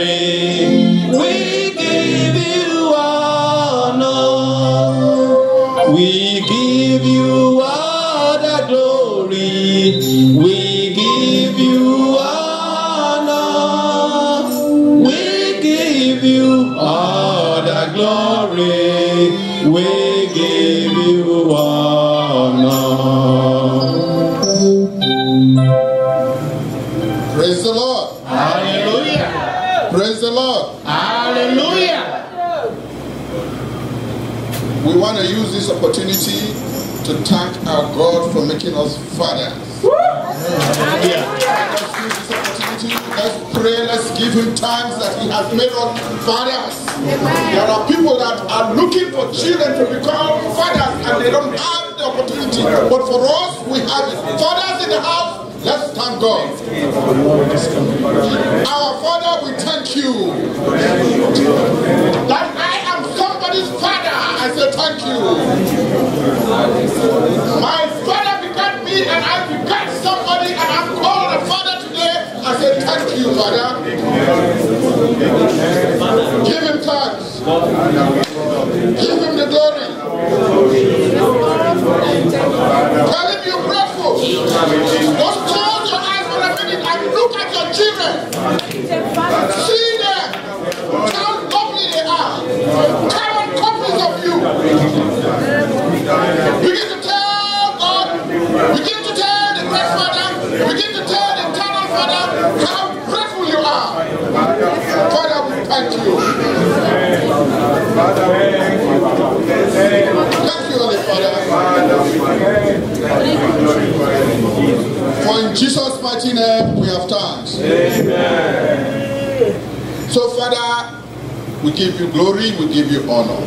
glory. We give you honor. We give you all the glory. We give you honor. We give you all the glory. We give you honor. Praise the Lord. Hallelujah. Praise the Lord. Hallelujah. We want to use this opportunity to thank our God for making us fathers. Let's use this opportunity. Let's pray. Let's give him thanks that he has made us fathers. There are people that are looking for children to become fathers and they don't have the opportunity. But for us, we have it. Fathers in the house, let's thank God. Our Father, we thank you that I am somebody's father. I say thank you. My father begat me and I begat somebody and I'm called a father today. I say thank you, Father. Give him thanks. Give him the glory. Tell him you're grateful. Just close your eyes for a minute and look at your children. See them. How lovely they are. Common copies of you. Begin to tell God. Begin to tell the great Father. Begin to tell the eternal Father how grateful you are. Father, we thank you. Thank you, Holy Father. For in Jesus' mighty name we have thanks. So, Father, we give you glory, we give you honor.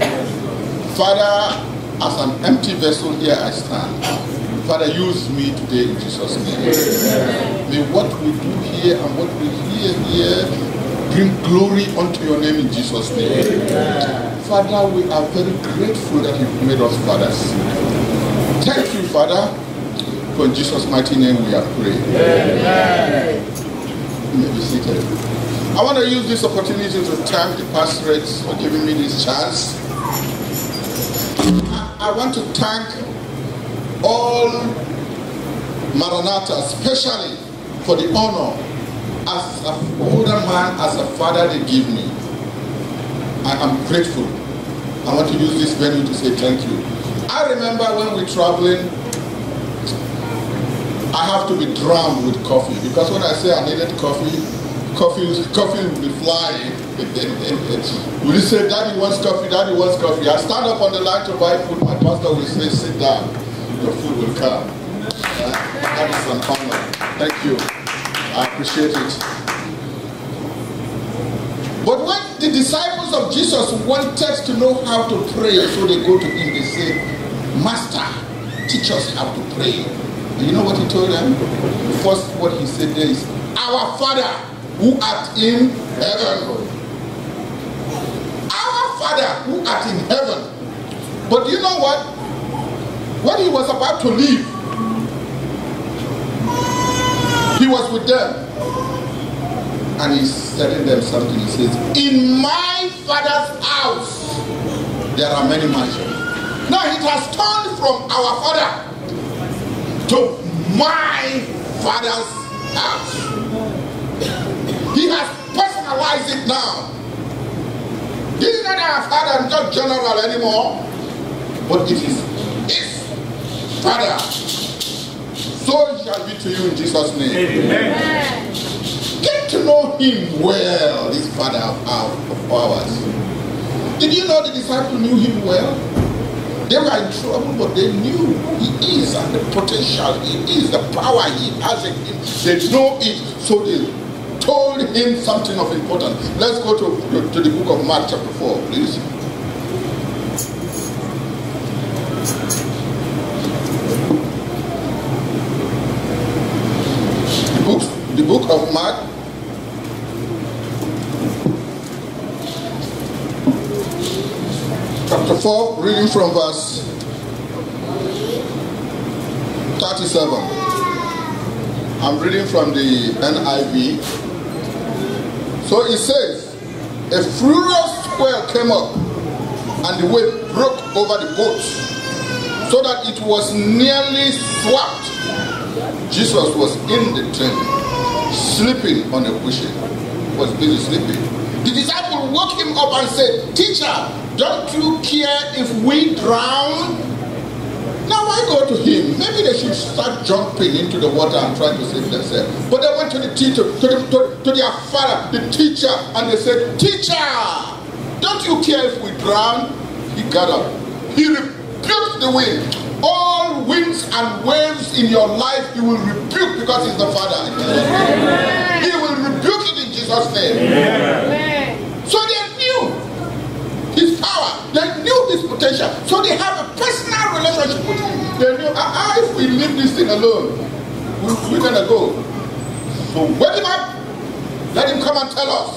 Father, as an empty vessel here I stand. Father, use me today in Jesus' name. May what we do here and what we hear here bring glory unto your name in Jesus' name. Father, we are very grateful that you've made us fathers. Thank you, Father, for in Jesus' mighty name we have prayed. You may be seated. I want to use this opportunity to thank the pastorates for giving me this chance. I want to thank all Maranatha, especially for the honor as an older man, as a father they give me. I am grateful. I want to use this venue to say thank you. I remember when we're traveling, I have to be drowned with coffee because when I say I needed coffee will be flying. Will you say, Daddy wants coffee, Daddy wants coffee? I stand up on the line to buy food, my pastor will say, sit down, your food will come. That is an honor. Thank you. I appreciate it. But when the disciples of Jesus wanted to know how to pray, so they go to him, they say, Master, teach us how to pray. And you know what he told them? First, what he said there is, Our Father, who art in heaven. Our Father who art in heaven. But you know what? When he was about to leave, he was with them. And he's telling them something. He says, in my Father's house, there are many mansions. Now it has turned from our Father to my Father's house. He has personalized it now. This is not our Father, not general anymore, but it is his Father. So it shall be to you in Jesus' name. Amen. Get to know him well, this Father of ours. Did you know the disciples knew him well? They were in trouble, but they knew who he is and the potential he is, the power he has in him. They know it, so they told him something of importance. Let's go to the book of Mark chapter 4, please. The book of Mark chapter 4, reading from verse 37. I'm reading from the NIV. So it says, a furious swell came up, and the wave broke over the boat, so that it was nearly swamped. Jesus was in the train, sleeping on a cushion. He was busy sleeping. The disciple woke him up and said, "Teacher, don't you care if we drown?" Now why go to him? Maybe they should start jumping into the water and trying to save themselves. But they went to the teacher, to their father, the teacher, and they said, "Teacher, don't you care if we drown?" He got up. He rebuked the wind. All winds and waves in your life, he will rebuke because he's the Father. He will rebuke it in Jesus' name. So they knew his power. They knew his potential. So they have a personal relationship with him. They knew, if we leave this thing alone, we're going to go. So wake him up. Let him come and tell us.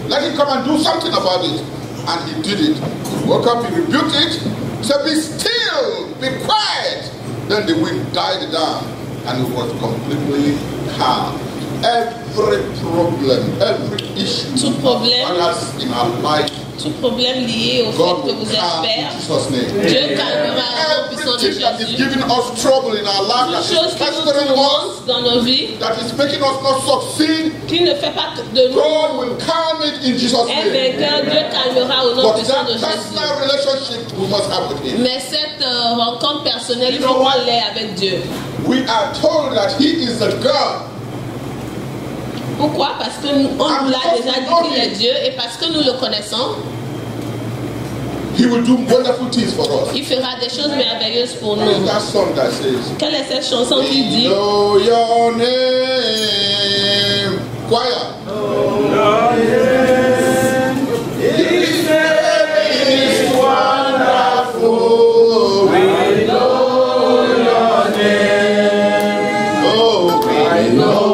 Let him come and do something about it. And he did it. He woke up, he rebuked it. Said, "Be still, be quiet." Then the wind died down and it was completely calm. Every problem, every issue in our life, tout problème lié au fait que vous êtes père, Dieu calmera au puissant de Jésus. That is giving us trouble in our life, that is pestering us, dans nos vies, that is making us not succeed, qui ne fait pas de nous God will calm it in Jesus' name. Dieu calmera au nom puissant de Jésus. Personal relationship we must have with him. Mais cette rencontre personnelle, il faut qu'on l'ait avec Dieu. We are told that he is a God. Pourquoi? Parce que on nous l'a déjà dit qu'il est Dieu et parce que nous le connaissons. He will do wonderful things for us. Il fera des choses merveilleuses pour nous. That song that says, quelle est cette chanson qui dit? Know your name. Choir. Know your name. His name is wonderful. We know your name. Oh, we know.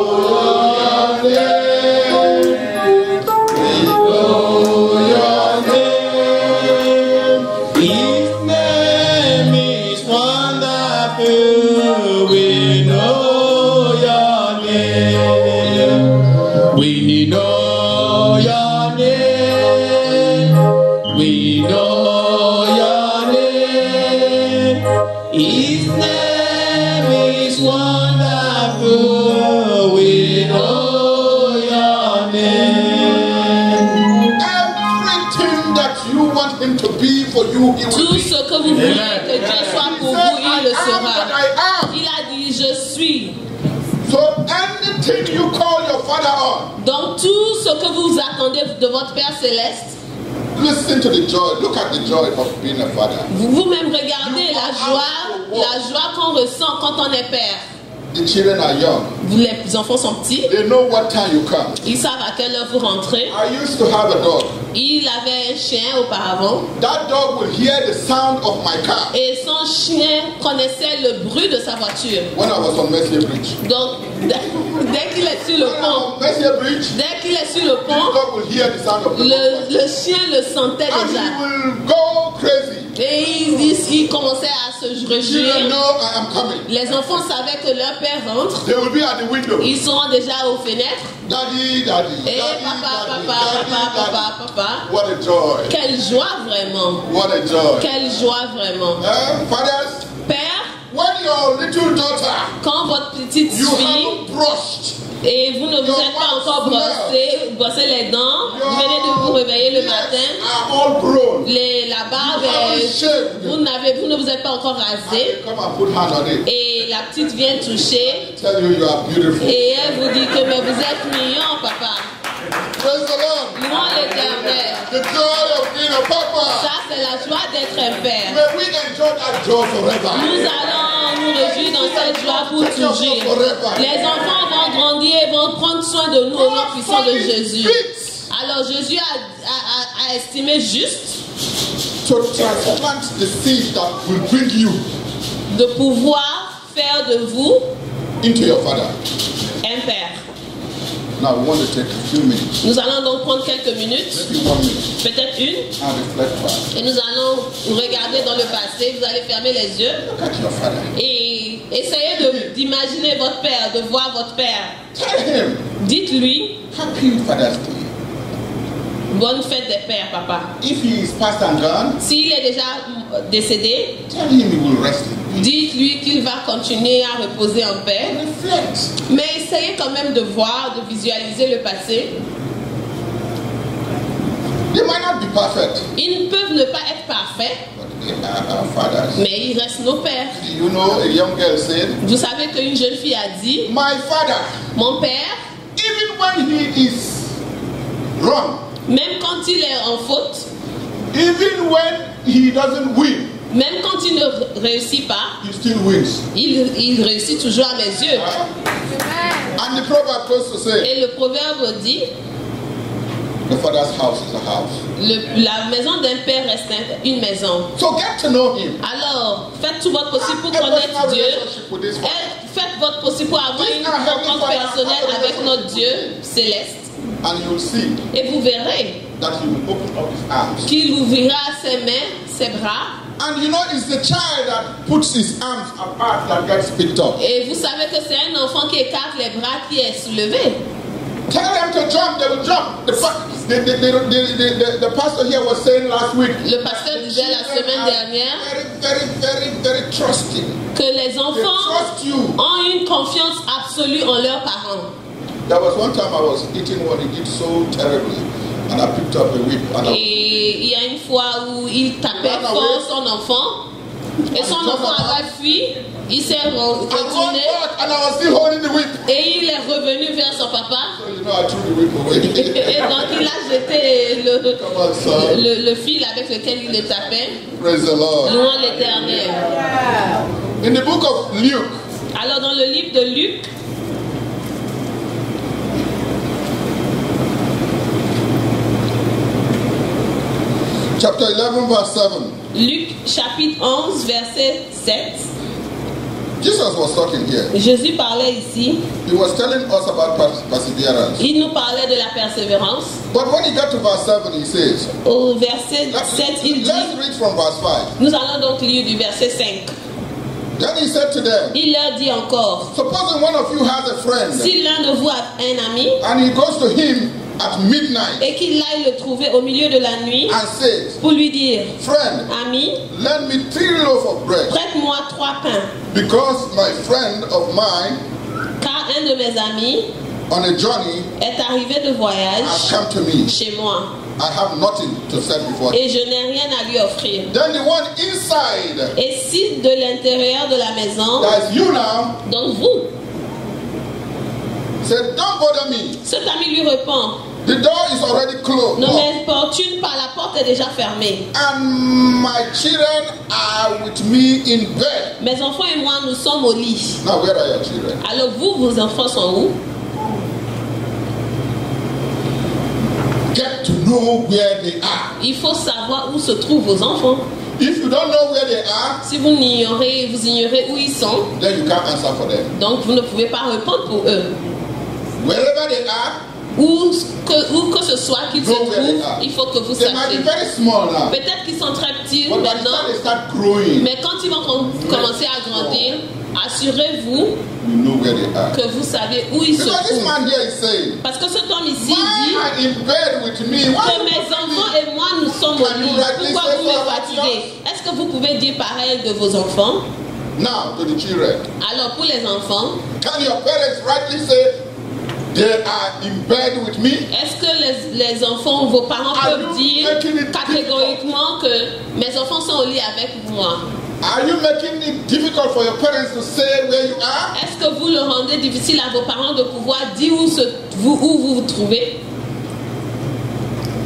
Tout ce que vous voulez que Dieu soit pour vous, il le sera. Il a dit, je suis. So anything you call your father on. Donc tout ce que vous attendez de votre Père céleste. Listen to the joy. Look at the joy of being a father. Vous-même regardez la joie qu'on ressent quand on est père. The children are young. Les enfants sont petits. They know what time you come. Ils savent à quelle heure vous rentrez. I used to have a dog. Il avait un chien auparavant. That dog would hear the sound of my car. Et son chien connaissait le bruit de sa voiture. When I was on Messier Bridge. Donc, dès qu'il est sur le pont, dès qu'il est sur le pont, le chien le sentait déjà. Et il commençait à se réjouir. Les enfants savaient que leur père rentre. Ils sont déjà aux fenêtres. Et papa. What a joy. Quelle joie vraiment. What a joy. Quelle joie vraiment. Fathers, père, when your little daughter, quand votre petite fille, et vous ne vous êtes pas encore brossé les dents, vous venez de vous réveiller le matin, la barbe, vous ne vous êtes pas encore rasé, et la petite vient toucher, et elle vous dit que mais vous êtes mignon, papa. Louons l'Éternel. Ça, c'est la joie d'être un père. Nous allons nous réjouir dans cette joie pour toujours. Les enfants vont grandir et vont prendre soin de nous au nom puissant de Jésus. Alors Jésus a estimé juste de pouvoir faire de vous un père. Now we want to take a few minutes. Nous allons donc prendre quelques minutes, peut-être une, et nous allons regarder dans le passé. Vous allez fermer les yeux et essayez d'imaginer votre père, de voir votre père. Dites-lui, Bonne fête des pères, papa. If he is past and gone, S'il est déjà décédé, tell him he will rest in peace. dites-lui qu'il va continuer à reposer en paix. Reflect. Mais essayez quand même de voir, de visualiser le passé. They might not be perfect, Ils peuvent ne pas être parfaits, but they are our fathers. mais ils restent nos pères. You know, a young girl said, Vous savez qu'une jeune fille a dit, my father, mon père, even when he is wrong, même quand il est en faute, even when he doesn't win, même quand il ne réussit pas, he still wins. il réussit toujours à mes yeux. And the proverb goes to say, Et le proverbe dit, the father's house is a house. la maison d'un père reste une maison. So get to know him. Alors, faites tout votre possible pour Have a connaître personal Dieu. relationship with this father. Et faites votre possible pour avoir une rencontre personnelle avec notre Dieu céleste. And you'll see Et vous verrez that he will open up his arms. qu'il ouvrira ses mains, ses bras. And you know, it's the child that puts his arms apart that gets picked up. Et vous savez que c'est un enfant qui écarte les bras qui est soulevé. Tell them to jump, they will jump. The pastor here was saying last week. Le pasteur disait la semaine dernière Very trusting. que les They enfants trust you. ont une confiance absolue en leurs parents. There was one time I was eating what he did so terribly, and I picked up a whip and Et il y a une fois où il tapait fort son enfant et son enfant avait fui, il s'est retourné and I was still holding the whip. et il est revenu vers son papa So you know, I threw the whip away. et donc il a jeté Come on, son. le fil avec lequel il le tapait. Praise the Lord. Louant l'Éternel. In the book of Luke, Alors dans le livre de Luc, chapter 11, verse 7, Luc chapitre 11 verset 7, Jesus was talking here. Jésus parlait ici. He was telling us about perseverance. Il nous parlait de la persévérance. But when he got to verse 7, he says, Au verset 7, il dit, let's read from verse 5. nous allons donc lire du verset 5. Then he said to them, Il leur dit encore, supposing one of you has a friend si l'un de vous a un ami and he goes to him at midnight et qu'il aille le trouver au milieu de la nuit and says, pour lui dire, friend, ami, lend me 3 loaves of bread prête-moi 3 pains, because my friend of mine car un de mes amis on a journey est arrivé de has voyage come to me. chez moi I have nothing to set before him. et je n'ai rien à lui offrir. Then the one inside, Et si de l'intérieur de la maison, that's you now, donc vous, said, don't bother me. cet ami lui répond, The door is already closed. ne m'importune pas, la porte est déjà fermée. And my children are with me in bed. Mes enfants et moi, nous sommes au lit. Now, where are your children? Alors vous, vos enfants sont où? Get to know where they are. Il faut savoir où se trouvent vos enfants. If you don't know where they are, Si vous ignorez où ils sont, then you can't answer for them. donc vous ne pouvez pas répondre pour eux. Wherever they are, Où que ce soit qu'ils se Know where they trouvent, are. il faut que vous they might sachiez. be very small now. Peut-être qu'ils sont très petits But by the maintenant, time they start growing, mais quand ils vont commencer à grandir, assurez-vous you know where they are. que vous savez où ils se Because this trouvent. man here is saying, Parce que cet homme ici why dit are in bed with me? Why que you mes put enfants me? et moi nous sommes au lit. Pourquoi vous me fatiguez? Est-ce que vous pouvez dire pareil de vos enfants? Now to the children. Alors pour les enfants, Can your parents rightly say they are in bed with me? est-ce que les enfants ou vos parents Are peuvent you dire making it catégoriquement que mes enfants sont au lit avec moi? Are you making it difficult for your parents to say where you are? Est-ce que vous le rendez difficile à vos parents de pouvoir dire où vous vous trouvez?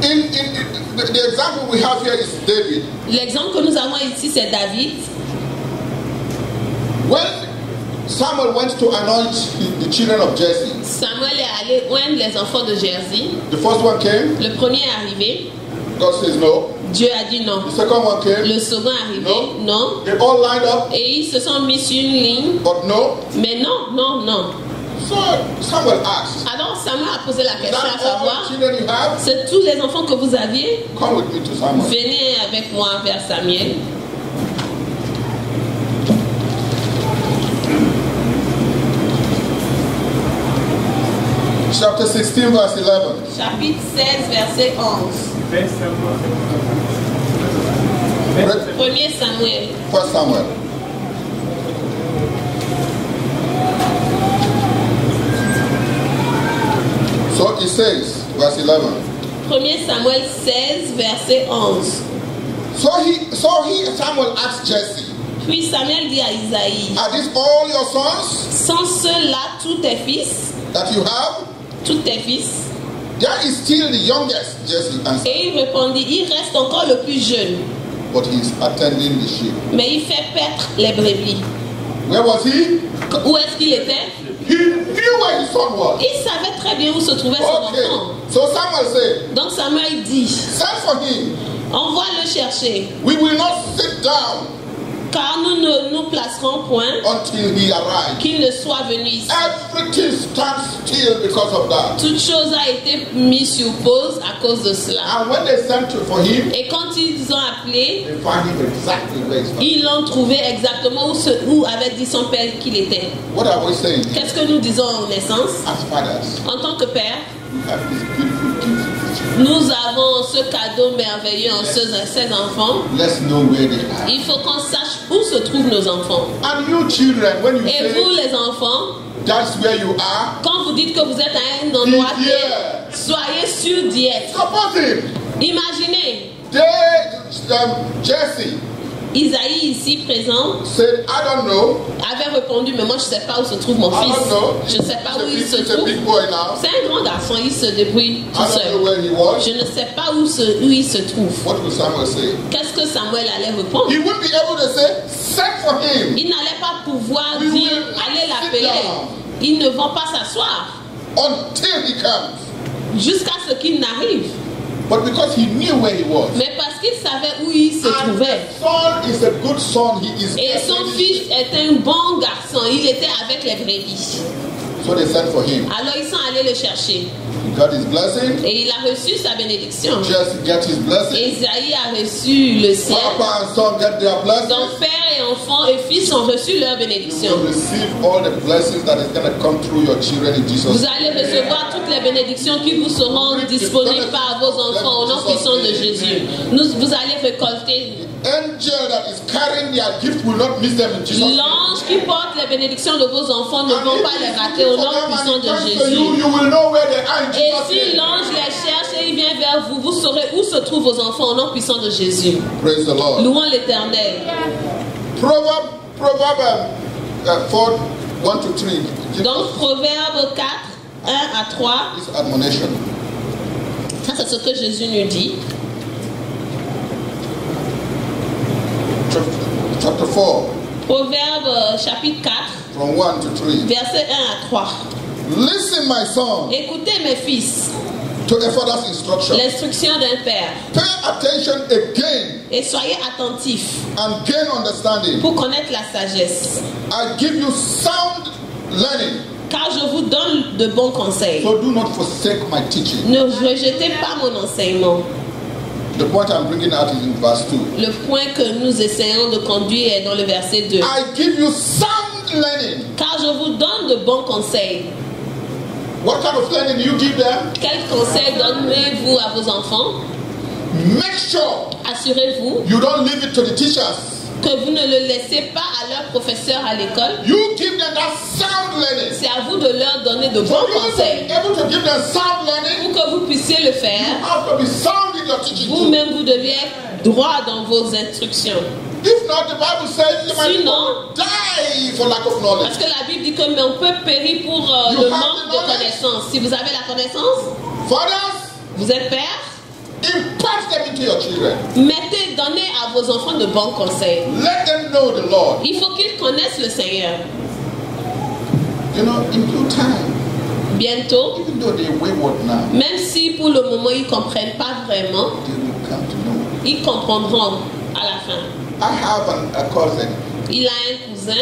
The example we have here is David. L'exemple que nous avons ici, c'est David. When Samuel went to anoint the children of Jesse, Samuel est allé oindre les enfants de Jésus. the first one came, Le premier est arrivé. God says no. Dieu a dit non. The second one came, Le second est arrivé. Non. they all lined up, Et ils se sont mis sur une ligne. but no. Mais non, non, non. So Samuel asked, Alors Samuel a posé la is question à that all savoir, the children you have? c'est tous les enfants que vous aviez? Come with me to Samuel. Venez avec moi vers Samuel. Chapter 16, verse 11. Chapitre 16, verset 11. 1 Samuel. 1 Samuel. So it says, verse 11. 1 Samuel 16, verset 11. So Samuel asked Jesse, Puis Samuel dit à Isaïe, are these all your sons sont ceux-là tous tes fils? that you have? Tous tes fils? There is still the youngest, Jesse answered. Et il répondit, il reste encore le plus jeune, But he is attending the sheep. mais il fait paître les brebis. Where was he? Où est-ce qu'il était? He knew where his son was. Il savait très bien où se trouvait son Okay. enfant. So Samuel said, Donc Samuel dit, send for him. envoie-le chercher, We will not sit down car nous ne nous placerons point until he arrives. qu'il ne soit venu ici. Everything stands still because of that. Toute chose a été mise sur pause à cause de cela. And when they sent for him, Et quand ils ont appelé, they found him exactly where he's from. ils l'ont trouvé exactement où avait dit son père qu'il était. What are we saying? Qu'est-ce que nous disons en naissance? As fathers, En tant que père, we have this beautiful gift. nous avons ce cadeau merveilleux en ces enfants. Let's know where they are. Il faut qu'on sache où se trouvent nos enfants. And you children, when you Et vous say les enfants, that's where you are, quand vous dites que vous êtes à un endroit Be clé, here. soyez sûr d'y être. suppose him. Imaginez, Jesse Isaïe ici présent said, I don't know. avait répondu, mais moi je ne sais pas où se trouve mon I fils. don't know. Je ne sais pas où il se He's a trouve. big boy now. C'est un grand garçon, il se débrouille tout I don't know seul. where he was. Je ne sais pas où il se trouve. What will Samuel say? Qu'est-ce que Samuel allait répondre? He wouldn't be able to say, send for him. Il n'allait pas pouvoir We dire, will allez sit l'appeler. down. Ils ne vont pas s'asseoir Until he comes. jusqu'à ce qu'il n'arrive. But because he knew where he was. Mais parce qu'il savait où il se And trouvait. the son is a good son. He is Et son fils est un bon garçon. Il était avec les brebis. So they sent for him. Alors ils sont allés le chercher. He got his blessing. Et il a reçu sa bénédiction. Jesse got his blessing. Isaïe a reçu le ciel. Papa and son get their blessing. Donc père et enfant et fils ont reçu leur You bénédiction. will receive all the blessings that is going to come through your children in Jesus' Vous name. allez recevoir toutes les bénédictions qui vous seront disponibles par vos enfants au nom puissant de Jésus. Vous allez récolter. Angel that is carrying their gift will not miss them in Jesus' name. L'ange qui porte les bénédictions de vos enfants ne vont pas les rater au nom puissant de Jésus. You will know where they are in Et Jesus' si name. l'ange les cherche et il vient vers vous, vous saurez où se trouvent vos enfants au nom puissant de Jésus. Praise the Lord. Louons l'Éternel. Proverb 4, 1 to 3. Donc Proverbe 4, 1 à 3, This admonition. ça c'est ce que Jésus nous dit. Chapter 4, Proverbe chapitre 4, from 1 to 3. verset 1 à 3. Listen, my son, Écoutez mes fils, to a father's instruction. l'instruction d'un père, Pay attention again et soyez attentifs and gain understanding. pour connaître la sagesse, I give you sound learning, car je vous donne de bons conseils. so do not forsake my teaching. Ne rejetez pas mon enseignement. The point I'm bringing out is in verse 2. Le point que nous essayons de conduire est dans le verset 2. I give you sound learning. Car je vous donne de bons conseils. What kind of learning do you give them? Quels conseils donnez-vous à vos enfants? Make sure Assurez-vous you don't leave it to the teachers. que vous ne le laissez pas à leur professeur à l'école. You give them that sound learning. C'est à vous de leur donner de For bons you to conseils. be able to give them sound learning, Pour que vous puissiez le you faire, have to be sound in your teaching too. vous-même vous deviez être droit dans vos instructions. If not, the Bible says you might Sinon, die for lack of knowledge. parce que la Bible dit que mais on peut périr pour You le have manque the de knowledge. connaissance. Si vous avez la connaissance, Fathers, vous êtes père, impart them into your children. donnez à vos enfants de bons conseils. Let them know the Lord. Il faut qu'ils connaissent le Seigneur. You know, in due time, Bientôt, even though they're wayward now, même si pour le moment ils ne comprennent pas vraiment, they will come to know. ils comprendront à la fin. I have a cousin. Il a un cousin,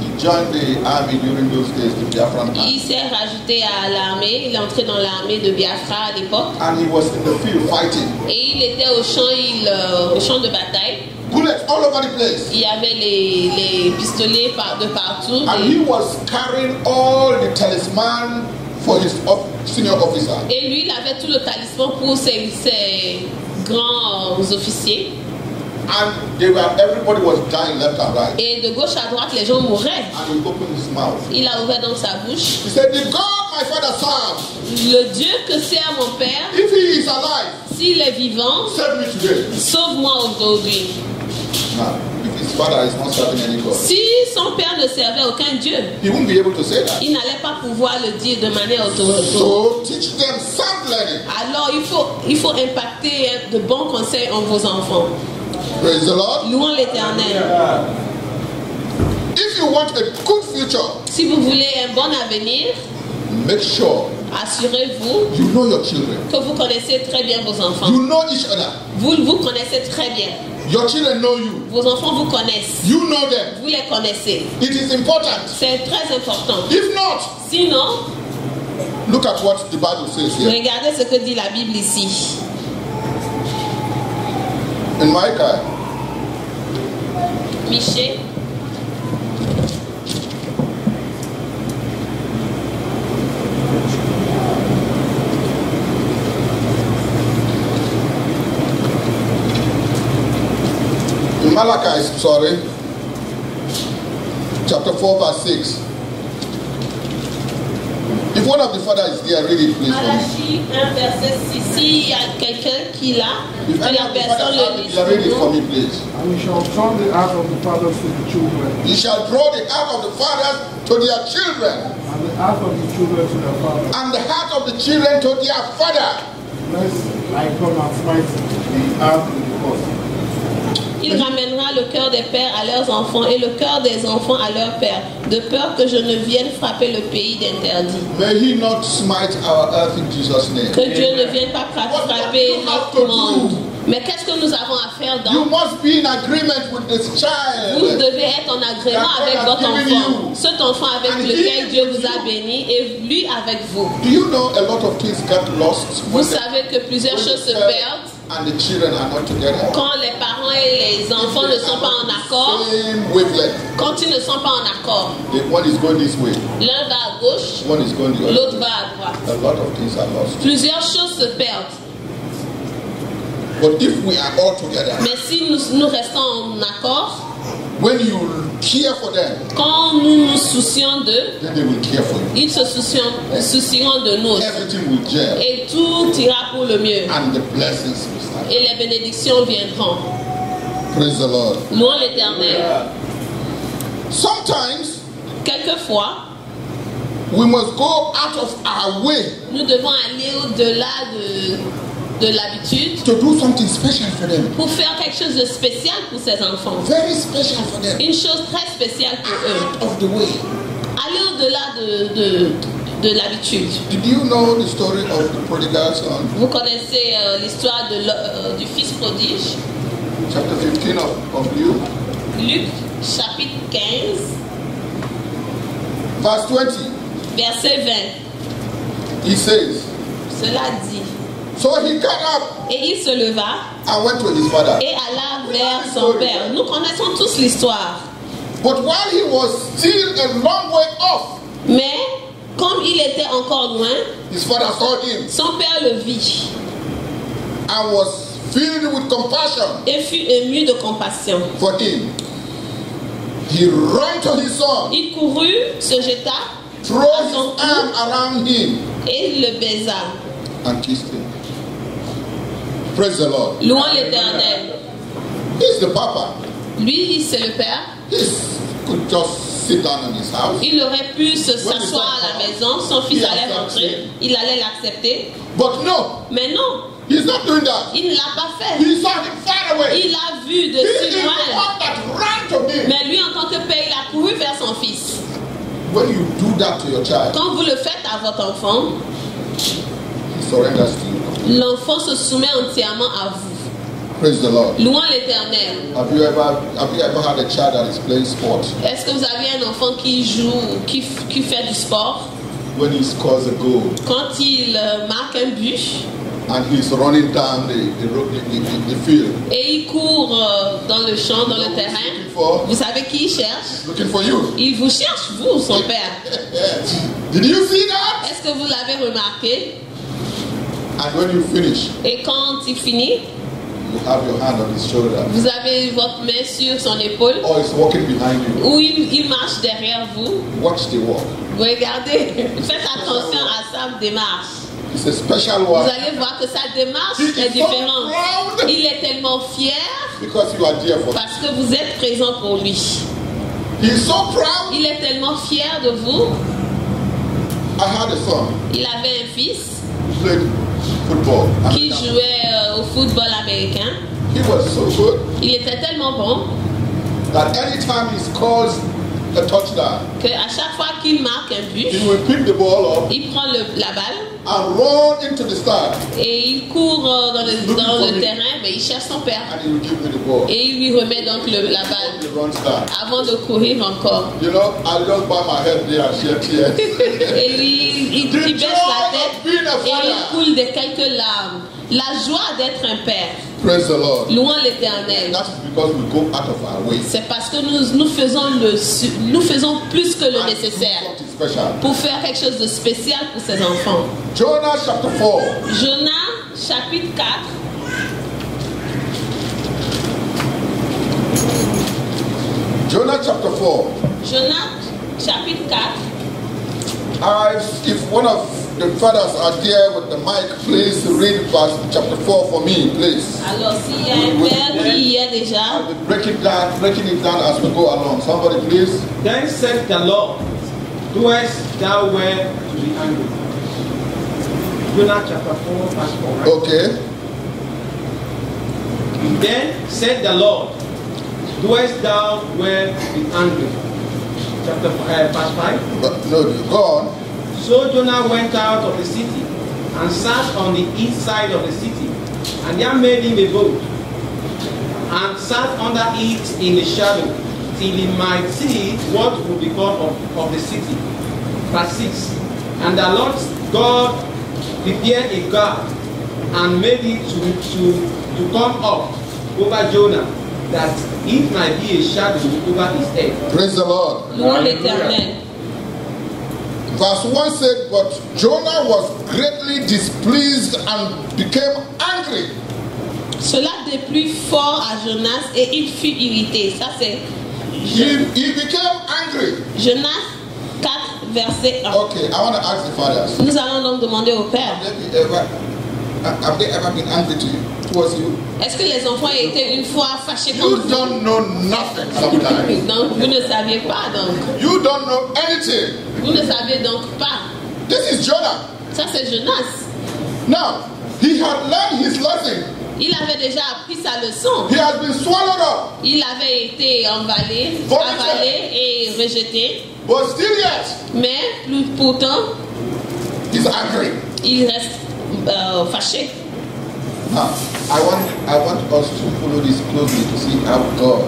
He joined the army during those days, the Biafran army. il s'est rajouté à l'armée, il est entré dans l'armée de Biafra à l'époque. And he was in the field fighting. Et il était au champ de bataille. Bullets all over the place. Il y avait les pistolets de partout. And he was carrying all the talisman for his senior officer. Et lui, il avait tout le talisman pour ses grands officiers. And everybody was dying left and right. Et de gauche à droite, les gens mouraient. And he opened his mouth. Il a ouvert donc sa bouche. He said, "The God my father serves, Le Dieu que sert mon père, if he is alive, s'il est vivant, save me today." sauve-moi aujourd'hui. Now, if his father is not serving any God, Si son père ne servait aucun Dieu, he won't be able to say that. il n'allait pas pouvoir le dire de manière autoritaire. So teach them sound learning. Alors il faut impacter de bons conseils en vos enfants. Praise the Lord. Louons l'Éternel. If you want a good future, Si vous voulez un bon avenir, make sure assurez-vous you know your children. que vous connaissez très bien vos enfants. You know each other. Vous connaissez très bien. Your children know you. Vos enfants vous connaissent. You know them. Vous les connaissez. It is important. C'est très important. If not, Sinon, look at what the Bible says here. regardez ce que dit la Bible ici. In Micah, Michée, in Malachi, chapter 4, verse 6. If one of the fathers is there, read it please for me. Malachie 1, verset 6. S'il y a quelqu'un qui l'a, If que any la of the personne fathers le have it, lise there, read it pour for nous. me please. And you shall turn the heart of the fathers to the children, Ye shall draw the heart of the fathers to their children, and the heart of the children to their fathers, and the heart of the children to their father. lest I come and smite the earth with the curse. Il ramènera le cœur des pères à leurs enfants et le cœur des enfants à leurs pères, de peur que je ne vienne frapper le pays d'interdit. May he not smite our earth in Jesus' name. Que Dieu ne vienne pas frapper notre monde. Mais qu'est-ce que nous avons à faire You donc? must be in agreement with this Vous child. devez être en agrément avec votre enfant. Cet enfant avec lequel Dieu vous a béni et lui avec vous. Do you know a lot of things get lost Vous when savez que plusieurs choses se perdent and the children are not together? quand les parents et les enfants ne sont pas en accord, Same wavelength. quand ils ne sont pas en accord. The one is going this way, L'un va à gauche, one is going the other. l'autre va à droite. A lot of things are lost. Plusieurs choses se perdent. But if we are all together, Mais si nous restons en accord, when you care for them, quand nous nous soucions d'eux, then they will care for you. ils se soucieront de nous aussi. Everything will gel, Et tout ira pour le mieux. and the blessings will start. Et les bénédictions viendront. Praise the Lord. Louons l'Éternel. Sometimes Quelquefois, we must go out of our way nous devons aller au-delà de l'habitude to do something special for them. pour faire quelque chose de spécial pour ces enfants. Very special for them. Une chose très spéciale pour eux. Out of the way. Aller au-delà de l'habitude. Did you know the story of the prodigal son? Vous connaissez l'histoire du fils prodige. Chapter 15 of Luke. Luc, chapitre 15, Verse 20. verset 20. He says, Cela dit. so he got up Et il se leva and went to his father. et alla vers son père. Nous connaissons tous l'histoire. But while he was still a long way off, Mais comme il était encore loin, his father saw him son père le vit and was filled with compassion et fut ému de compassion. for him. He ran to his son, Il courut, se jeta threw à his son arm cou around him, et le baisa. and kissed him. Praise the Lord. Louons l'Éternel. He's the papa. Lui, c'est le père. He could just sit down in his house. Il aurait pu s'asseoir à la maison. Son fils allait rentrer. Il allait l'accepter. But no, Mais non, he's not doing that. il ne l'a pas fait. He saw him far away. Il a vu de He is si the loin. one that ran to him. Mais lui, en tant que père, il a couru vers son fils. When you do that to your child, Quand vous le faites à votre enfant, he surrenders to you. l'enfant se soumet entièrement à vous. Praise the Lord. Louons l'Éternel. Have you ever had a child that is playing sport? Est-ce que vous avez un enfant qui joue, qui fait du sport? When he scores a goal Quand il marque un but And he's running down the field. Et il court dans le champ, dans le terrain. Vous savez qui il cherche? Looking for you. Il vous cherche, vous, son père. Did you see that? Est-ce que vous l'avez remarqué? And when you finish, et quand il finit, you have your hand on his shoulder. Vous avez votre main sur son épaule. Or he's walking behind you. Ou il marche derrière vous. Watch the walk. Vous regardez, faites attention à sa démarche. It's a special walk. Vous allez voir que sa démarche est différente. Il est tellement fier because you are there for parce que vous êtes présent pour lui. He is so proud. Il est tellement fier de vous. I had a son. Il avait un fils He played football. qui jouait au football américain. He was so good. Il était tellement bon that anytime he scores a touchdown, qu'à chaque fois qu'il marque un but, he will pick the ball up il prend la balle and run into the stand. Et il court dans le terrain, mais il cherche son père. And he will give me the ball. Et il lui remet donc la balle He runs down. avant de courir encore. You know, I just bow my head there and shed tears. Et lui, il baisse la tête et il coule de quelques larmes. La joie d'être un père. Praise the Lord. Louons l'Éternel. That is because we go out of our way. C'est parce que nous faisons plus que le nécessaire pour faire quelque chose de spécial pour ses enfants. Jonah chapter 4. Jonas chapitre 4. Jonah chapter 4. Jonas chapitre 4. If one of the fathers are there with the mic, please read verse chapter 4 for me, please. Alors s'il y a un père qui y est déjà. I'll be breaking it down as we go along. Somebody please. Then said the Lord, doest thou well to be angry? Jonah chapter 4 verse 4. Right? Okay. Then said the Lord, doest thou well to be angry? Chapter verse 5. But no, go on. So Jonah went out of the city and sat on the east side of the city, and there made him a boat, and sat under it in the shadow, till he might see what would become of the city. Verse 6. And the Lord God prepared a guard, and made it to come up over Jonah, that it might be a shadow over his head. Praise the Lord. Louons l'Éternel. Verse 1 said, but Jonah was greatly displeased and became angry. Cela déplut fort à Jonas et il fut irrité. Ça c'est He became angry. Jonas 4 verset 1. Okay, I want to ask the fathers. Nous allons donc demander au père. Have they ever been angry towards you? Est-ce que les enfants ont été une fois fâchés contre You vous? don't know nothing sometimes. Donc vous ne saviez pas donc. You don't know anything. Vous ne saviez donc pas. This is Jonah. Ça c'est Jonas. Now, he had learned his lesson. Il avait déjà appris sa leçon. He has been swallowed up. Il avait été avalé et rejeté. But still yet, Mais pourtant, he's angry. il reste fâché. Now, I want us to follow this closely to see how God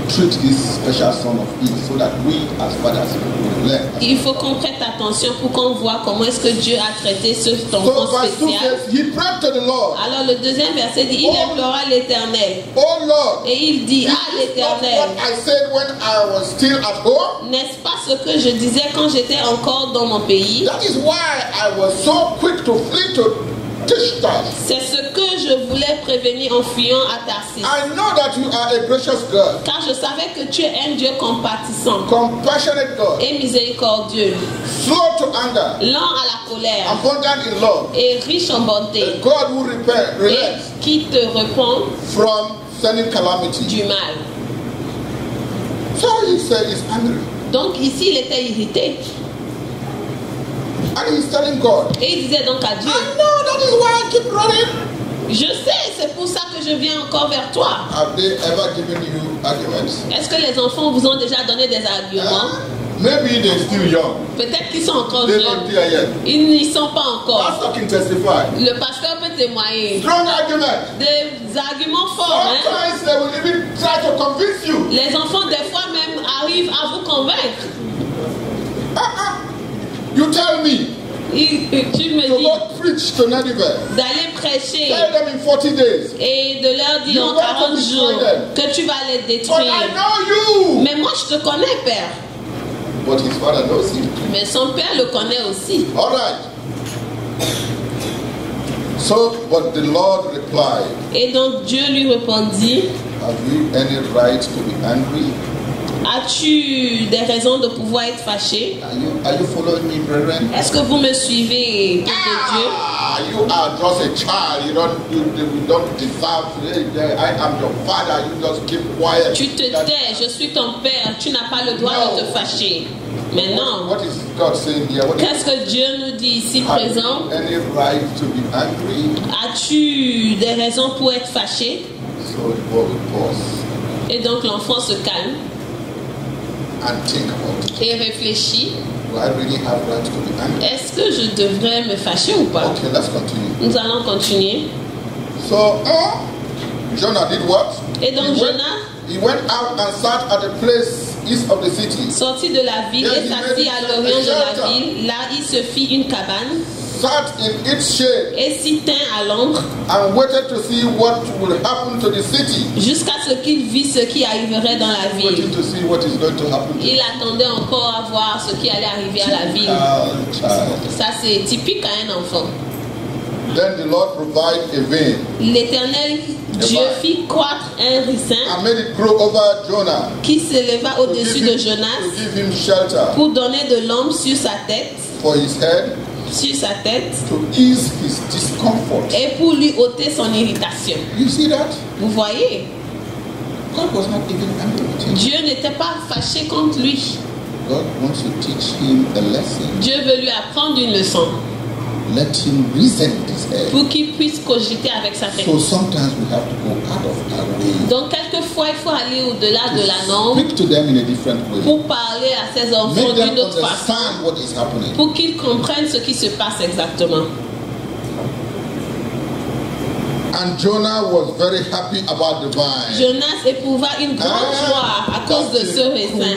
treats this special son of his, so that we as fathers will learn. Il faut qu'on prête attention pour qu'on voit comment est-ce que Dieu a traité ce enfant spécial. He prayed to the Lord. Alors le deuxième verset dit, il implora l'Éternel. Oh Lord. Et il dit, l'Éternel. What I said when I was still at home? N'est-ce pas ce que je disais quand j'étais encore dans mon pays? That is why I was so quick to flee to Tishtar. C'est ce que je voulais prévenir en fuyant à Tarsis. I know that you are a gracious God. Car je savais que tu es un Dieu compatissant. Compassionate God. Et miséricordieux. Slow to anger. Lent à la colère. Abundant in love. Et riche en bonté. A God who relents. Et qui te repent from sending calamity. Du mal. So he said he's angry. Donc ici il était irrité. And he's telling God. Et il disait donc à Dieu. I know, that is why I keep running. Je sais, c'est pour ça que je viens encore vers toi. Have they ever given you arguments? Est-ce que les enfants vous ont déjà donné des arguments? Maybe they're still young. Peut-être qu'ils sont encore They're jeunes. not there yet. Ils n'y sont pas encore. Pastor can testify. Le pasteur peut témoigner. Strong argument. Des arguments forts. Sometimes they will even try to convince you. Les enfants des fois même arrivent à vous convaincre. You tell me. Tu me to dis go preach to Nineveh. d'aller prêcher Tell them in 40 days. et de leur dire en 40 jours que tu vas les But détruire. I know you. Mais moi je te connais, Père. But his father knows him. Mais son père le connaît aussi. All right. So, but the Lord replied, Et donc Dieu lui répondit, have you any right to be angry? as-tu des raisons de pouvoir être fâché? Are you following me, brethren? Est-ce que vous me suivez, peuple de Dieu? You are just a child. You don't deserve. I am your father. You just keep quiet. Tu te tais, je suis ton père, tu n'as pas le droit de te fâcher. Mais non. What is God saying here? Qu'est-ce que Dieu nous dit ici présent? Any right to be angry? As-tu des raisons pour être fâché? So the boy will pause Et donc l'enfant se calme and think about it. et réfléchit. Do I really have right to be angry? Est-ce que je devrais me fâcher ou pas? Okay, let's continue. Nous allons continuer. So Jonah did what? Et donc Jonas He went out and sat at a place east of the city. sortit de la ville et s'assit à l'orient de la ville. Là, il se fit une cabane Sat in its shade et s'y tint à l'ombre and waited to see what would happen to the city. jusqu'à ce qu'il vit ce qui arriverait dans la ville. Waiting to see what is going to happen to Il attendait encore à voir ce qui allait arriver à la ville. child. Ça, c'est typique à un enfant. Then the Lord provided a vein L'Éternel Dieu fit croître un ricin and made it grow over Jonah qui s'éleva au-dessus de to Jonas give him shelter pour donner de l'ombre sur sa tête, for his head, to ease his discomfort. et pour lui ôter son irritation. You see that? Vous voyez, God was not even angry with him. Dieu n'était pas fâché contre lui. God wants to teach him a lesson. Dieu veut lui apprendre une leçon Let him reason his head. pour qu'il puisse cogiter avec sa tête. So sometimes we have to go out of our way. Donc quelquefois, il faut aller au-delà de la norme Speak to them in a different way. pour parler à ses enfants Make them d'une autre façon, understand what is happening. pour qu'ils comprennent ce qui se passe exactement. And Jonah was very happy about the vine. Jonas éprouva une grande joie à cause de ce raisin.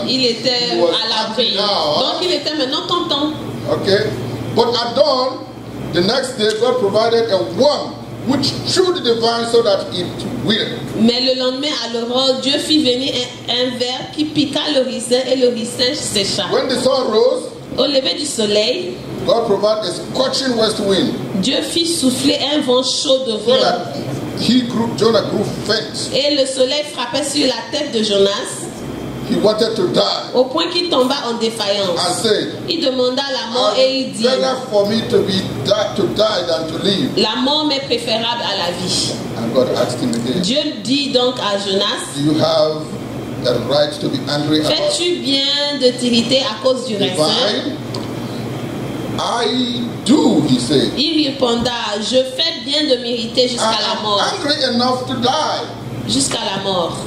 Il était à l'abri. Donc il était maintenant content. Okay. But at dawn, the next day, God provided a worm which chewed the vine so that it withered. Mais le lendemain à l'aurore, Dieu fit venir un ver qui piqua le raisin et le raisin sécha. When the sun rose, Au lever du soleil, God provided a scorching west wind Dieu fit souffler un vent chaud de so vent. that Jonah grew faint. Et le soleil frappait sur la tête de Jonas He wanted to die au point qu'il tomba en défaillance. and said, Il demanda la mort et il dit, better for me to die than to live. la mort m'est préférable à la vie. And God asked him again, Dieu dit donc à Jonas, do you have a right to be angry about fais-tu bien de t'irriter à cause du the raisin? vine? I do, he said. Il répondra, je fais bien de m'irriter jusqu'à I la mort. am angry enough to die. Jusqu'à la mort.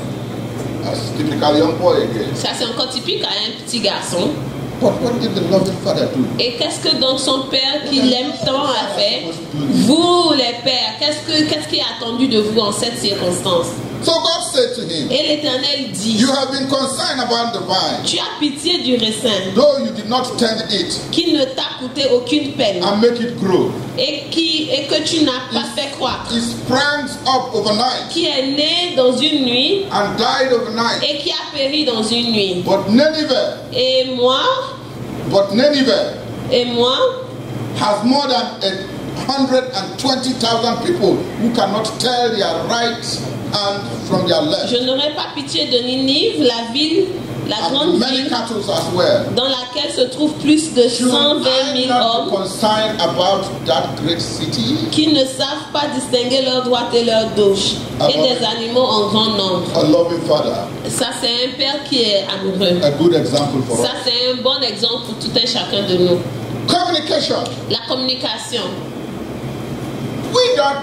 That's typical young boy again. Ça c'est encore typique à un petit garçon. But what did the loving father do? Et qu'est-ce que donc son père qui l'aime tant a fait? Vous les pères, qu'est-ce qui est attendu de vous en cette circonstance? So God said to him, Et l'Éternel dit, you have been concerned about the vine, tu as pitié du raisin though you did not tend it qui ne t'a coûté aucune peine and make it grow. et que tu n'as pas fait croître, It sprang up overnight qui est né dans une nuit and died overnight. et qui a péri dans une nuit. But Nineveh Et moi, has more than 120,000 people who cannot tell their right hand from their left. je n'aurai pas pitié de Ninive, la ville, la grande And many ville cattle as well. dans laquelle se trouvent plus de Should 120 I 000 not be hommes concerned about that great city? qui ne savent pas distinguer leur droite et leur gauche et des animaux en grand nombre. A loving father, Ça, c'est un père qui est amoureux. a good example for Ça, us. c'est un bon exemple pour tout un chacun de nous. Communication. La communication.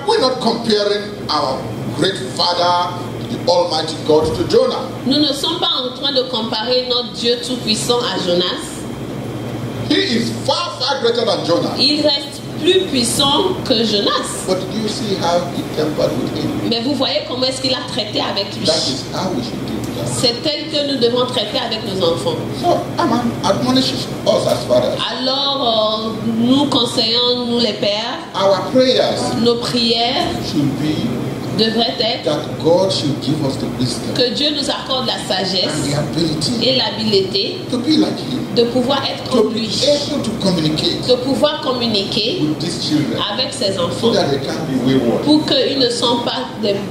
We're not comparing our great father, the Almighty God, to Jonah. Nous ne sommes pas en train de comparer notre Dieu tout-puissant à Jonas. He is far, far greater than Jonah. Il reste plus puissant que Jonas. But did you see how he tempered with him? Mais vous voyez comment est-ce qu'il a traité avec lui. That is how we should do. sister. C'est tel que nous devons traiter avec nos enfants. So I'm admonishing us as fathers. Alors, nous conseillons, nous les pères, Our prayers nos prières should be devraient être that God should give us the wisdom que Dieu nous accorde la and sagesse the ability et l'habileté to be like Him, de pouvoir être to comme be lui, able to communicate de pouvoir communiquer with these children avec ses so enfants that they can't be wayward. pour qu'ils ne sont pas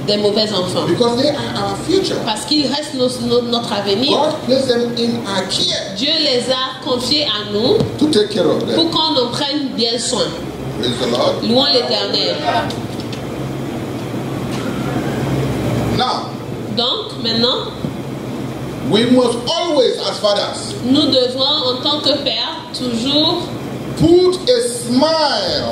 des mauvais enfants. Because they are our future. Parce qu'ils restent notre avenir. God placed them in our care Dieu les a confiés à nous to take care of them. pour qu'on en prenne bien soin. Praise the Lord. Louons l'Éternel. Now, Donc, maintenant, we must always, as fathers, nous devrons, en tant que père, toujours put a smile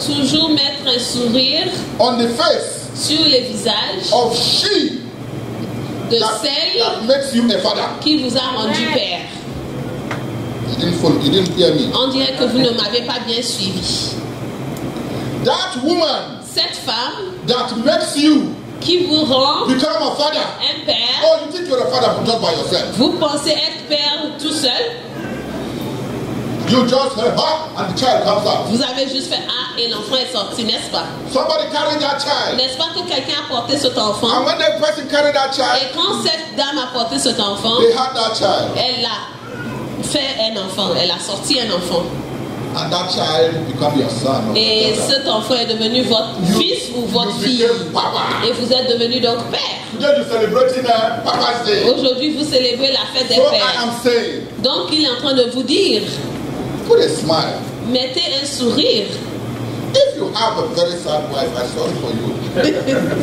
toujours mettre un sourire on the face sur les visages of she de that celle makes you a father. qui vous a rendu père. You didn't hear me. On dirait que vous ne m'avez pas bien suivi. That woman Cette femme that makes you qui vous rend become a father. un père, Oh, you think you're a father just by yourself? vous pensez être père tout seul, You just say, ha, and the child comes out. vous avez juste fait ah et l'enfant est sorti, n'est-ce pas? Somebody carried that child. N'est-ce pas que quelqu'un a porté cet enfant? And when the person carried that Et child, quand cette dame a porté cet enfant, they had that child. elle a fait un enfant, elle a sorti un enfant. And that child become your son. Or Et your daughter. cet enfant est devenu votre fils ou votre you fille. became papa. Et vous êtes devenu donc père. Today you're celebrating Papa's Day. Aujourd'hui, vous célébrez la fête des So I pères. am saying, Donc, il est en train de vous dire, put a smile. mettez un sourire. If you have a very sad wife, I'm sorry for you.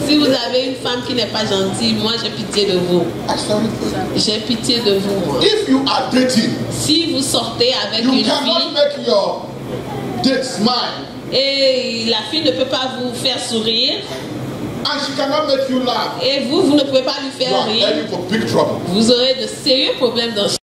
Si vous avez une femme qui n'est pas gentille, moi j'ai pitié de vous. I'm sorry for you. J'ai pitié de vous, moi. If you are dating, Si vous sortez avec you une cannot fille make your date smile. et la fille ne peut pas vous faire sourire And she cannot make you laugh. et vous ne pouvez pas lui You faire are rire, heading for big trouble. vous aurez de sérieux problèmes dans ce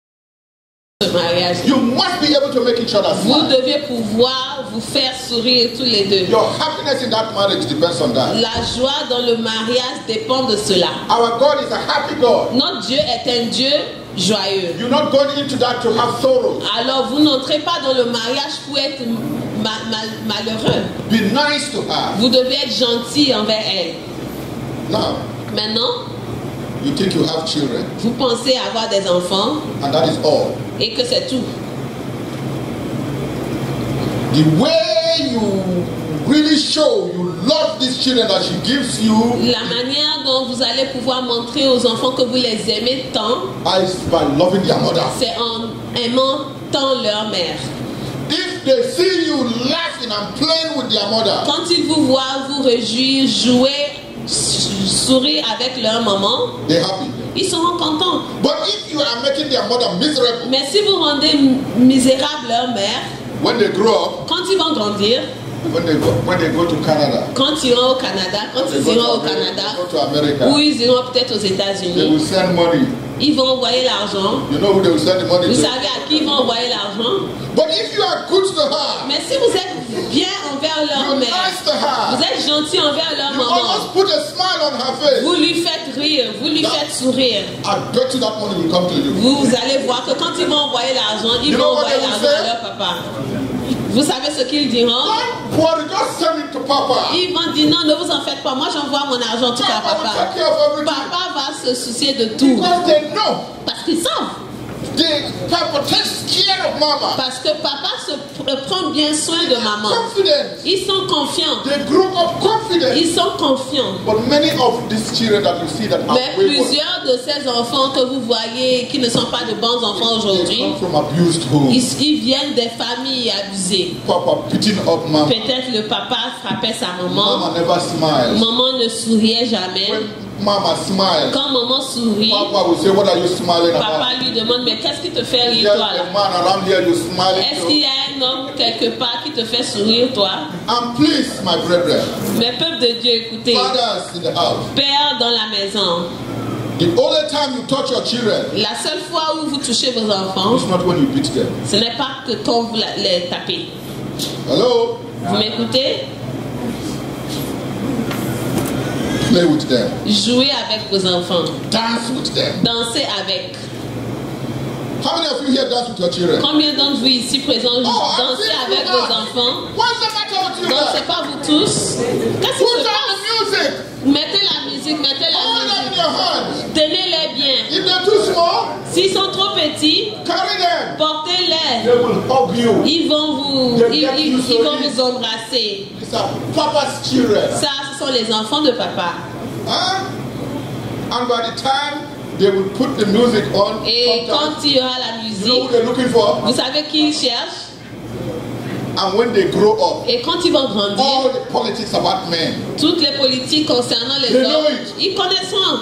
mariage. You must be able to make each other Vous smile. devez pouvoir vous faire sourire tous les deux. Your happiness in that marriage depends on that. La joie dans le mariage dépend de cela. Our God is a happy God. Notre Dieu est un Dieu joyeux. You're not going into that to have sorrow. Alors vous n'entrez pas dans le mariage pour être malheureux. Be nice to her. Vous devez être gentil envers elle. Now, Maintenant, you think you have children, vous pensez avoir des enfants and that is all. et que c'est tout. The way you really show you love these children that she gives you La manière dont vous allez pouvoir montrer aux enfants que vous les aimez tant, is by loving their mother. c'est en aimant tant leur mère. If they see you laughing and playing with their mother, Quand ils vous voient vous réjouir, jouer, sourire avec leur maman, they're happy. ils seront contents. But if you are making their mother miserable, Mais si vous rendez misérable leur mère, when they grow up, quand ils vont grandir, when they go to Canada, quand ils iront au Canada, quand they ils go iront au to America, Canada, they go to America, ou ils iront peut-être aux they États-Unis, will send money. ils vont envoyer l'argent. You know who they will send the money Vous to? savez à qui ils vont envoyer l'argent? But if you are good to her, Mais si vous êtes bien envers leur you're mère, nice to her, vous êtes gentil envers leur you maman, almost put a smile on her face, vous lui faites rire, vous lui faites sourire, I bet you that money will come to you. vous allez voir que quand ils vont envoyer l'argent, ils You know vont what envoyer they will l'argent à say? leur papa. Vous savez ce qu'ils diront? Don't worry, just send it to Papa. Ils vont dire non, ne vous en faites pas, moi j'envoie mon argent tout à Papa will papa. take care of everything. Papa va se soucier de tout. Because they know Parce qu'ils savent. Papa takes care of Mama. Parce que papa prend bien soin de maman. Confident. Ils sont confiants. They grow up confident. Ils sont confiants. But many of these children that you see that are Mais wayward, plusieurs de ces enfants que vous voyez qui ne sont pas de bons enfants they aujourd'hui, come from abused homes. ils viennent des familles abusées. Papa beating up Mama. Peut-être le papa frappait sa maman. Mama never smiles. Maman ne souriait jamais. When Mama smiles, Quand maman sourit, Papa will say, "What are you smiling papa about?" lui demande mais qu'est-ce qui te fait rire There's toi a là? man around here you smiling Est-ce to. qu'il y a un homme quelque part qui te fait sourire toi? And please, my brethren, Mais peuple de Dieu, écoutez, fathers in the house, père dans la maison, the only time you touch your children la seule fois où vous touchez vos enfants, is not when you beat them. ce n'est pas que quand vous les tapez. Hello? Vous m'écoutez? Play with them. Jouez avec vos enfants. Dance with them. Dansez avec. How many of you here dance with your children? Combien d'entre vous ici présents dansez avec vos enfants? What's the matter with you? Dansez pas vous tous. Qu'est-ce qui Put se on passe? the music. Mettez la musique, mettez la Hold them in musique. your hands. Tenez-les bien. If they're too small, S'ils sont trop petits, carry them. portez-les. They will hug you. Ils vont vous embrasser. These are Papa's children. Ça, ce sont les enfants de papa. Huh? And by the time they will put the music on, Et quand il y aura la you know who musique, they're looking for? vous savez qui ils cherchent? And when they grow up, Et quand ils vont grandir, all the politics about men, toutes les politiques concernant les They know hommes, it. ils connaîtront.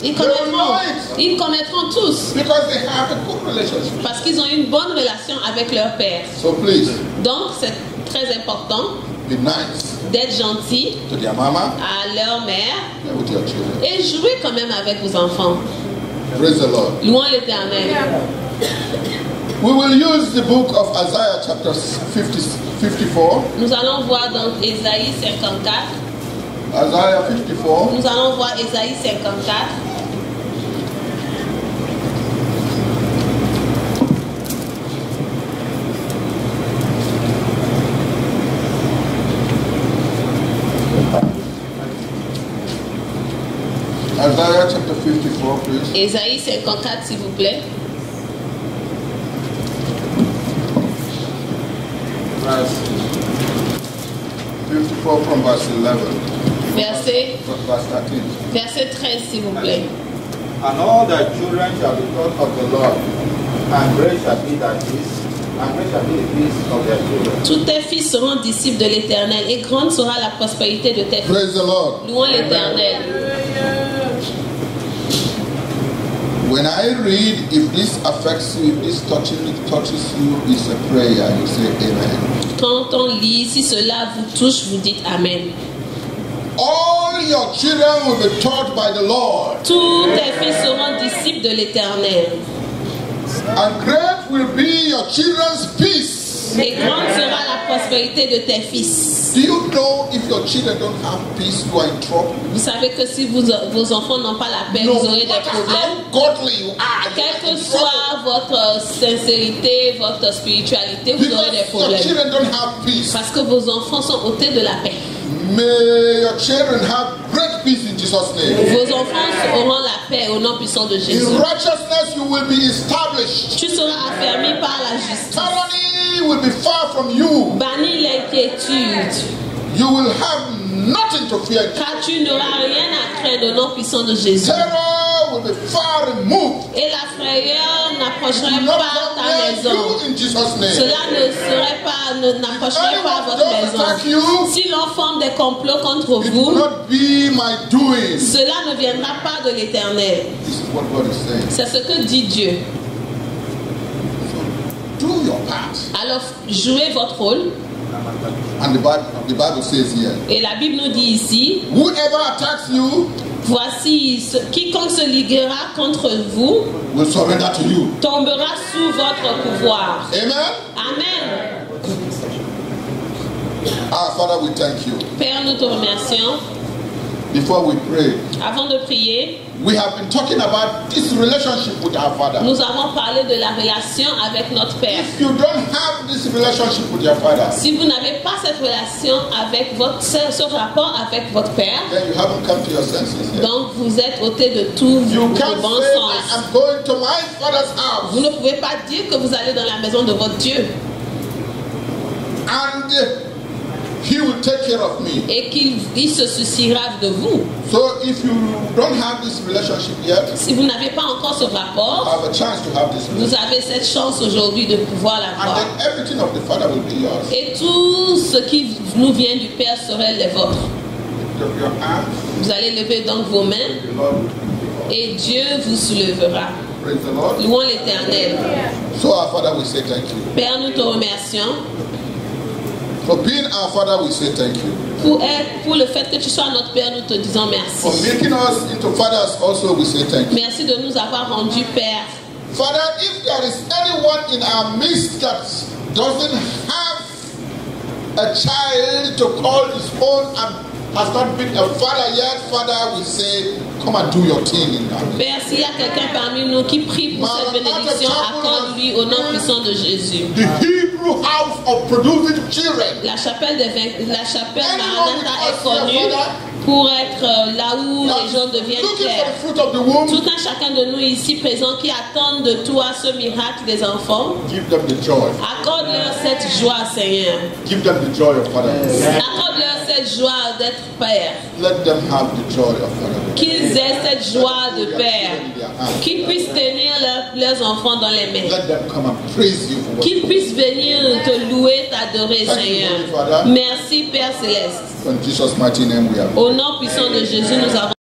Ils They will know connaîtront. it. Ils connaîtront tous. because they have a good relationship. Parce qu'ils ont une bonne relation avec leur père. So please, Donc, c'est très important be nice d'être gentil to their mama à leur mère and with your children. et jouer quand même avec vos enfants. Praise the Lord. Louons l'Éternel. We will use the book of Isaiah chapter 54. Nous allons voir dans Ésaïe 54. Isaiah 54. Nous allons voir Ésaïe 54. Isaiah chapter 54, please. Ésaïe 54, s'il vous plaît. Verse 54 from verse 11. Verset, Verse 13. verset 13, s'il vous plaît. And all thy children shall be taught of the Lord, and great shall be thy peace, and great shall be the peace of their children. Tous tes fils seront disciples de l'Éternel, et grande sera la prospérité de tes fils. Praise the Lord. Louons l'Éternel. When I read, if this affects you, if this touches you, it's a prayer. You say amen. Quand on lit, si cela vous touche, vous dites Amen. All your children will be taught by the Lord, Tous tes fils seront disciples de l'Éternel, and great will be your children's peace. et grande sera la prospérité de tes fils. Do you know if your children don't have peace, you are in trouble? Vous savez que si vos enfants n'ont pas la paix, No vous aurez des matter problèmes. how godly you are, you Quelle are que in trouble. soit votre sincérité, votre spiritualité, vous aurez des Because your problèmes. children don't have peace. Parce que vos enfants sont ôtés de la paix. May your children have great peace in Jesus' name. Vos enfants auront la paix au nom puissant de Jésus. In righteousness you will be established. Tu seras affermi par la justice. Tyranny will be far from you. Bannis l'inquiétude, You will have nothing to fear. car tu n'auras rien à craindre au nom puissant de Jésus. Terror will be far removed. Et la frayeur Will n'approcherait not pas come ta near maison. you in Jesus' name. Cela n'approcherait pas votre Anyone maison. does attack you, Si l'on forme des complots contre it will vous, not be my doing. cela ne viendra pas de l'Éternel. This is what God is saying. C'est ce que dit Dieu. Do your part. Alors, jouez votre rôle. And the Bible says here, Et la Bible nous dit ici, whoever attacks you voici, quiconque se liguera contre vous will surrender to you. tombera sous votre pouvoir. Amen. Amen. Our Father, we thank you. Père, nous te remercions. Before we pray, Avant de prier, we have been talking about this relationship with our Father. nous avons parlé de la relation avec notre Père. If you don't have this relationship with your Father, Si vous n'avez pas cette relation avec ce rapport avec votre Père, then you haven't come to your senses yet. donc vous êtes ôté de tout You vos can't bons say, sens. I am going to my Father's Vous house, ne pouvez pas dire que vous allez dans la maison de votre Dieu and He will take care of me. et qu'il se souciera de vous. So if you don't have this relationship yet, Si vous n'avez pas encore ce you rapport, have a chance to have this vous relationship. avez cette chance aujourd'hui de pouvoir And l'avoir. then everything of the Father will be yours. Et tout ce qui nous vient du Père serait les vôtres. Lift up your hands, Vous allez lever donc vos mains the Lord will pick you up. et Dieu vous soulèvera. Praise the Lord. Louons l'Éternel. So our Father, we say thank you. Père, nous te remercions For being our Father, we say thank you. pour le fait que tu sois notre Père. Nous te disons For merci. making us into fathers, also we say thank you. Merci de nous avoir rendus Père. Father, if there is anyone in our midst that doesn't have a child to call his own and has not been a father yet, Father, we say, come and do your thing in that. Père, s'il y a quelqu'un parmi nous qui prie pour cette bénédiction, accorde-lui au nom puissant de Jésus. The Hebrew house of producing children. La chapelle Maranatha est connue pour être là où les gens deviennent clairs. Tout un chacun de nous ici présents qui attendent de toi ce miracle des enfants, accorde-leur cette joie, Seigneur. Accorde-leur cette joie d'être père. Qu'ils aient cette joie de père. Qu'ils puissent tenir leurs enfants dans les mains. Qu'ils puissent venir te louer, t'adorer, Seigneur. Merci, Père Céleste. Au nom puissant de Jésus, nous avons